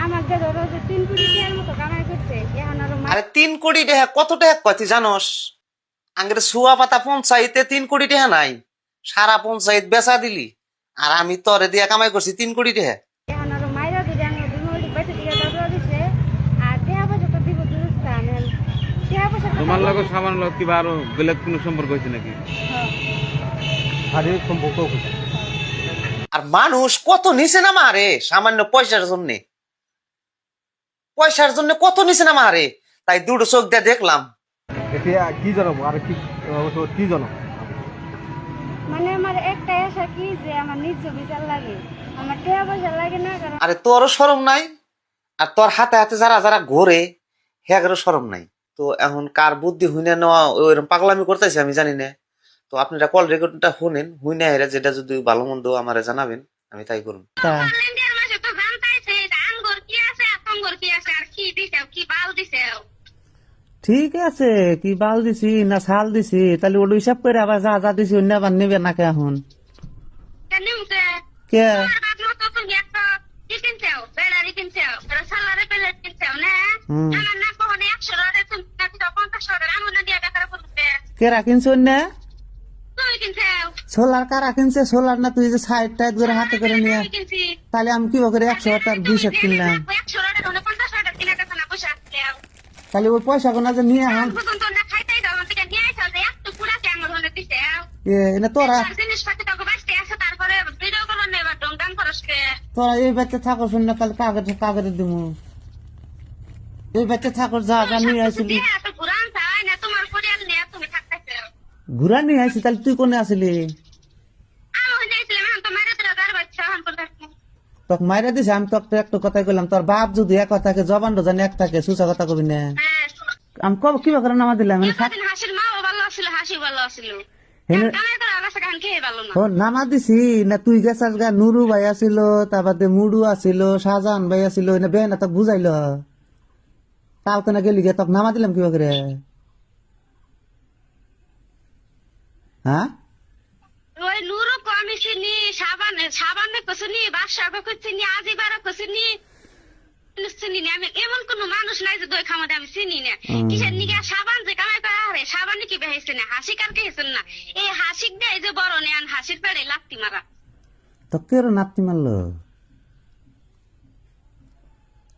আমাকে ধরো যে 3 কোটি টাকার মতো কামাই করছে এখন আরো আরে 3 কোটি টাকা কত টাকা কতি জানোস? আঙ্গের সুয়া পাতা পঞ্চায়েতে 3 কোটি টাকা নাই, সারা পঞ্চায়েত বেচা দিলি, আর আমি তরে দিয়া কামাই করছি 3 কোটি টাকা। এখন আরো মাইরা দিলে আমি দুই বাইতে দিকে দাবড়া দিছে আর টাকা পয়সা তো দিব দুরস্তা আমি টাকা পয়সা তোমার লগে সামান লগ কিবা আরো বেলেগ কোনো সম্পর্ক হয়েছে নাকি? শারীরিক সম্পর্ক আর মানুষ কত নিচে নামা রে সামান্য পয়সার জন্য, পয়সার জন্য কত নিচে নামা রে। তাই দুটো চোখ দিয়ে দেখলাম। এটা কি জানাবো আর কি জানাবো? মানে আমার একটাই আশা কি যে আমার নিজ বিচার লাগে, আমার টাকা পয়সা লাগে না কারণ আরে তোরও শরম নাই, আর তোর হাতে হাতে যারা যারা ঘোরে হ্যাগেরও শরম নাই। তো এখন কার বুদ্ধি হুইনা নেওয়া ওইরকম পাগলামি করতেছে আমি জানি না। তো আপনারা কল রেকর্ডটা শুনেন, হুইনা হেরা যেটা যদি ভালো মন্দ আমারে জানাবেন, আমি তাই করুন। ইন্ডিয়ার মাসে তো জানতাইছে যে আঙ্গুর কি আছে আর টঙ্গুর কি আছে আর কি দিছে কি বাল দিছে। ঠিক আছে, কি বাল দিছি না ছাল দিছি, তাহলে ওটা হিসাব করে আবার যা যা দিছি অন্য আবার নেবে নাকি এখন? কেন মুখে কে তোমার বাপ মতো তুমি একটা কি কিনছেও বেড়ারি কিনছেও সালারে পেলে কিনছেও না আমার না কোনে 100 টাকা তুমি নাকি 50 টাকা আমার না দিয়া টাকা করতে কে রাখিনছ অন্য? তুমি কিনছেও সোলার কারা কিনছে? সোলার না তুই যে সাইড টাইড করে হাতে করে নিয়ে, আমি কিনছি তাহলে আমি কি করে 100 টাকা 200 কিনলাম? 100 টাকা হলে 50 টাকা কিনা কথা না পয়সা দিও তাহলে ওই পয়সা কোনা যে নিয়ে এখন পর্যন্ত না খাইতেই দাও থেকে নিয়ে আইছো যে একটু পুরা কে আমার হলে দিছে এনে তোরা জিনিসপাতি তো বাঁচতে আছে তারপরে ভিডিও কল নেবা ডঙ্গান করসকে তোরা এই বাচ্চা থাকো শুন না, তাহলে কাগজে কাগজে দিব। এই বাচ্চা থাকো যা যা নিয়ে আসিলি, এত পুরান চাই না তোমার পরিয়াল নিয়ে তুমি থাকতেছো ঘুরা নিয়ে আসি, তাহলে তুই কোনে আসিলি? আমি হইলে আইছিলাম এখন তো মারা দিলা গার বাচ্চা এখন কোন তোকে মাইরা দিছে, আমি তোকে একটা কথাই কইলাম, তোর বাপ যদি এক কথাকে জবান জানি এক থাকে সুসা কথা কবি না। হ্যাঁ আমি কব কি করে নামা দিলাম এতদিন হাসির মাও ভালো ছিল হাসি ভালো ছিল কামাই করে আলাদা গান খেয়ে ভালো না ও নামা দিছি না তুই গেছাস গা, নুরু ভাই আসিল, তারপরে মুডু আসিল, শাহজাহান ভাই আসিল, না বেহনা তোকে বুঝাইল, কালকে না গেলি গে তোকে নামা দিলাম কি করে? হ্যাঁ ওই নুরু কমি চিনি সাবানে কসুনি বাদশাহ কসুনি আজিবার কসুনি চিনি না আমি এমন কোন মানুষ নাই যে দই খামাতে আমি চিনি না কিসের নিগে সাবান যে কামাই পায় আরে সাবানে কি বেহেছে না হাসি কার কে হেছেন না এই হাসিক দেয় যে বড় নেন হাসির পেড়ে লাত্তি মারা তোকে কেরো নাতি মারলো?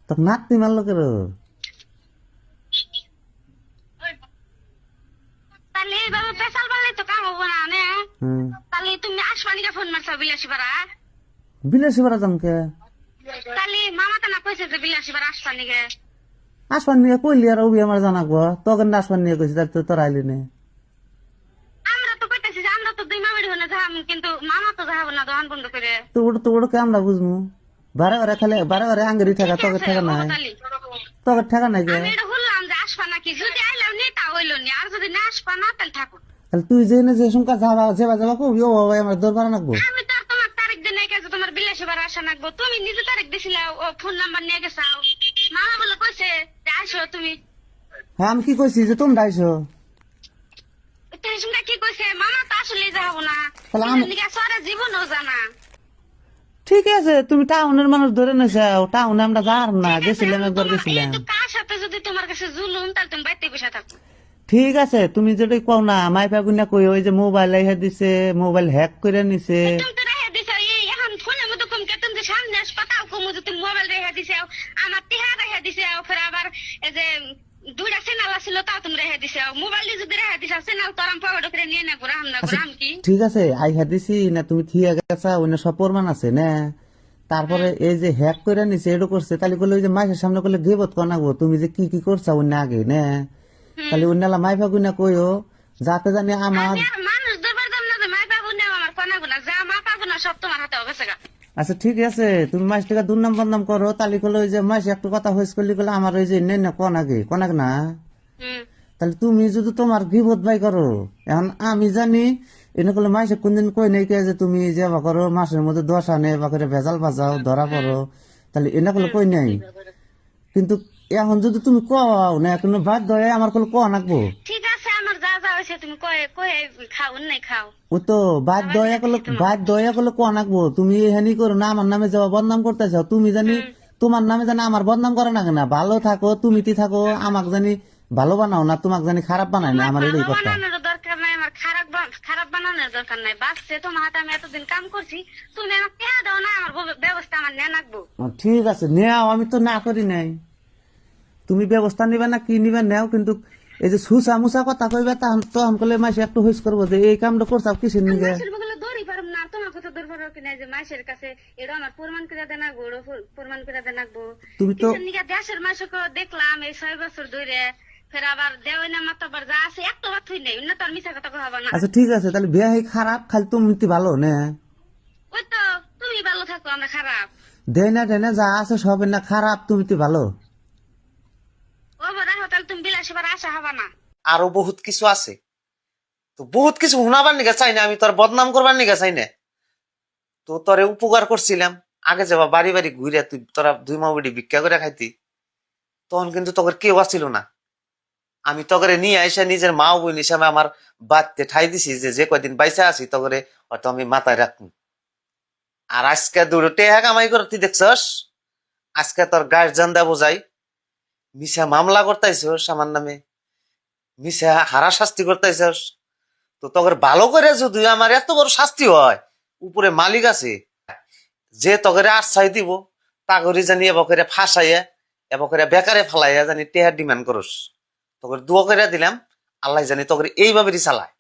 তোকে নাতি মারলো কেরো? তাহলে এইভাবে পেশাল বাড়লে তো কাম হবো না নে হ্যাঁ তাহলে তুমি আসমানিকে ফোন মারছো বিলাসী পাড়া বিলাসী বেড়া জমকে তাহলে মামা তো না কইছে যে বিলাসী পাড়া আসমানিকে আসমান নিয়ে কইলি আর ওবি আমার জানাবো, তোকে না আসমান নিয়ে কইছি, তাহলে তোর আইলি নে। আমরা তো কইতেছি যে আমরা তো দুই মামির হনে যাম কিন্তু মামা তো যাবো না দোকান বন্ধ করে তো ওটা কে আমরা বুঝবো? বারে বারে খালি বারে বারে আঙ্গিরি ঠেকা, তোকে ঠেকা নাই, তোকে ঠেকা নাই কে? আমি এটা বললাম যে আসবা নাকি যদি আইলাম নি তা হইলো নি আর যদি না আসবা না তাহলে থাকো তাহলে তুই যে যে সংখ্যা যাবা যাবা যাবা কবি ও বাবা আমার দরবার নাকবো। আমি তো আর তোমার তারিখ দিয়ে নাই গেছে তোমার বিলাসী বার আসা নাকবো তুমি নিজে তারিখ দিছিলা ও ফোন নাম্বার নিয়ে গেছাও মামা বলে কইছে যে আসো তুমি হ্যাঁ আমি কি কইছি যে তোমরা আইসো? তুমি শুনলে কি কইছে মামা তো আসলে যাবো না তাহলে আমি- নিকে সারা জীবনও জানা ঠিক আছে, তুমি টাউনের মানুষ ধরে নেছাও, টাউনে আমরা যার না গেছিলাম, একবার গেছিলাম। কিন্তু কার সাথে যদি তোমার কাছে জুলুম তাহলে তুমি বাইতে বসে থাকো ঠিক আছে, তুমি যেটা কও না মাইফা গুনা কই ওই যে মোবাইল আইহা দিছে, মোবাইল হ্যাক করে নিছে। তুমি তো রেখে দিছো এই এখন ফোনের মধ্যে কমকে তুমি যে সামনে আসপাতাও কমু যে তুমি মোবাইল রেখে দিছো আমার টিহা রেখে দিছো ফের আবার এই যে দুইটা চ্যানেল আছিল তাও তুমি রেখে দিছো মোবাইল যদি রেখে দিছো চ্যানেল তো আরাম পাওয়া করে নিয়ে না ঘুরাম না ঘুরাম কি ঠিক আছে আইহা দিছি না তুমি থিয়া গেছা, অন্য সব প্রমাণ আছে না। তারপরে এই যে হ্যাক করে নিছে এটা করছে, তাহলে বলে ওই যে মাইফের সামনে করলে গেবত কনাবো তুমি যে কি কি করছা অন্য আগে না, তাহলে অন্যলা মাইফা গুনা কইও যাতে জানি আমার। আর মানুষ দরবার দাম না যে মাই পাবো না আমার কোনা গুনা যা মা পাবো না সব তোমার হাতে হবে গা আচ্ছা ঠিক আছে, তুমি মাস টাকা দুর্নাম বদনাম করো, তাহলে করলে ওই যে মাস একটু কথা হয়েছ করলে করলে আমার ওই যে নেই না কনাক না, তাহলে তুমি যদি তোমার বিপদ ভাই করো, এখন আমি জানি এনে করলে মাসে কোনদিন কই নাই কে যে তুমি যে বা করো মাসের মধ্যে 10 আনে বা করে ভেজাল বাজাও ধরা পড়ো, তাহলে এনে করলে কই নাই। কিন্তু এখন যদি তুমি কও না কোনো বাদ ধরে আমার করলে কো নাকবো। ঠিক আছে আমার যা যা কইছে তুমি কয়ে কয়ে খাও নাই খাও। ও তো বাদ দয়া করলে কোন আঁকবো তুমি এহানি করো না আমার নামে যাওয়া বদনাম করতেছ তুমি জানি তোমার নামে জানি আমার বদনাম করে না কেন ভালো থাকো তুমি থাকো আমাকে জানি ভালো বানাও না তোমাকে জানি খারাপ বানায় না আমার ভালো এটাই কথা বানানোর দরকার নাই, আমার খারাপ বানানোর দরকার নাই। বাসছে তোমার হাতে আমি এতদিন কাম করছি, তুমি আমাকে টেহা দাও না, আমার ব্যবস্থা আমার নেওয়া লাগবো। ঠিক আছে নেও আমি তো না করি নাই তুমি ব্যবস্থা নিবে না কি নিবে নেও কিন্তু এই যে সুসা মুসা কথা কইবে তখন করলে মাসে একটু হইস করবো যে এই কামটা করছাও কিসের নিগে মাসের বগলে দৌড়ি পারব না, তোমার কথা দৌড় পারব কিনা যে মাসের কাছে এটা আমার প্রমাণ করে দেন আগবো, প্রমাণ করে দেন আগবো। তুমি তো কিসের নিগা দেশের মাসকে দেখলাম এই 6 বছর ধরে, ফের আবার দেওয়াই না মাতাবার যা আছে একটা কথাই নেই, না তোর মিছা কথা কহাবা না। আচ্ছা ঠিক আছে তাহলে বিয়া খারাপ খালি তুমি ভালো না ওই তো তুমি ভালো থাকো, আমরা খারাপ। দেয় না যা আছে সব না খারাপ তুমি ভালো ও রাখো তাহলে তুমি বিলাসিবার আশা হবা না। আরো বহুত কিছু আছে, তো বহুত কিছু শোনাবার নিকে চাই না, আমি তোর বদনাম করবার নিকে চাই না। তো তোরে উপকার করছিলাম আগে যাবা বাড়ি বাড়ি ঘুরে, তুই তোরা 2 মা বেটি ভিক্ষা করে খাইতি, তখন কিন্তু তোর কেউ আসছিল না। আমি তগরে নিয়ে আইসা নিজের মা বোন হিসাবে আমার বাড়তে ঠাই দিছি যে কয়দিন বাইসা আছি তগরে হয়তো আমি মাথায় রাখবো। আর আজকে দুটো টেহা কামাই করে তুই দেখছস, আজকে তোর গার্জিয়ান দেব যাই মিশা মামলা করতেছস আমার নামে, মিশা হারা শাস্তি করতেছস। তো তগর ভালো করে যদি আমার এত বড় শাস্তি হয়, উপরে মালিক আছে যে তগরে আশ্রয় দিব, তাগরি জানি এবকরে ফাঁসাইয়া এবকরে বেকারে ফালাইয়া জানি টেহার ডিমান্ড করস, তগর দুয়া করে দিলাম আল্লাহ জানি তগরে এইভাবে চালায়।